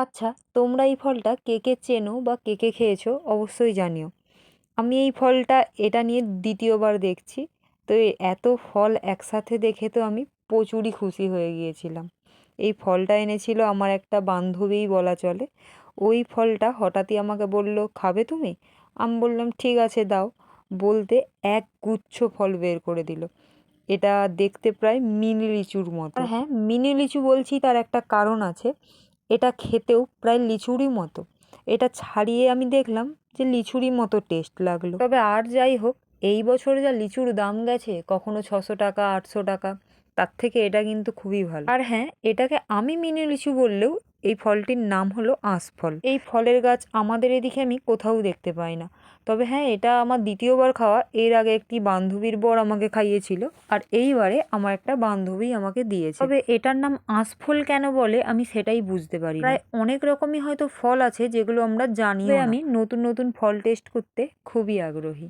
আচ্ছা, তোমরা এই ফলটা কে কে চেনো বা কে কে খেয়েছো অবশ্যই জানিও। আমি এই ফলটা এটা নিয়ে দ্বিতীয়বার দেখছি। তো এত ফল একসাথে দেখে তো আমি প্রচুরই খুশি হয়ে গিয়েছিলাম। এই ফলটা এনেছিল আমার একটা বান্ধবীই বলা চলে। ওই ফলটা হঠাৎই আমাকে বলল, খাবে তুমি? আমি বললাম ঠিক আছে দাও। বলতে এক গুচ্ছ ফল বের করে দিল। এটা দেখতে প্রায় মিনি লিচুর মতো। আর হ্যাঁ, মিনি লিচু বলছি তার একটা কারণ আছে। এটা খেতেও প্রায় লিচুরই মতো। এটা ছাড়িয়ে আমি দেখলাম যে লিচুরই মতো টেস্ট লাগলো। তবে আর যাই হোক, এই বছর যা লিচুর দাম গেছে, কখনো 600 টাকা, 800 টাকা, তার থেকে এটা কিন্তু খুবই ভালো। আর হ্যাঁ, এটাকে আমি মিনি লিচু বললেও এই ফলটির নাম হলো আঁশফল। এই ফলের গাছ আমাদের এদিকে আমি কোথাও দেখতে পাই না। তবে হ্যাঁ, এটা আমার দ্বিতীয়বার খাওয়া। এর আগে একটি বান্ধবীর বর আমাকে খাইয়েছিল, আর এইবারে আমার একটা বান্ধবী আমাকে দিয়েছে। তবে এটার নাম আঁশফল কেন বলে আমি সেটাই বুঝতে পারি না। প্রায় অনেক রকমই হয়তো ফল আছে যেগুলো আমরা জানিও না। আমি নতুন নতুন ফল টেস্ট করতে খুবই আগ্রহী।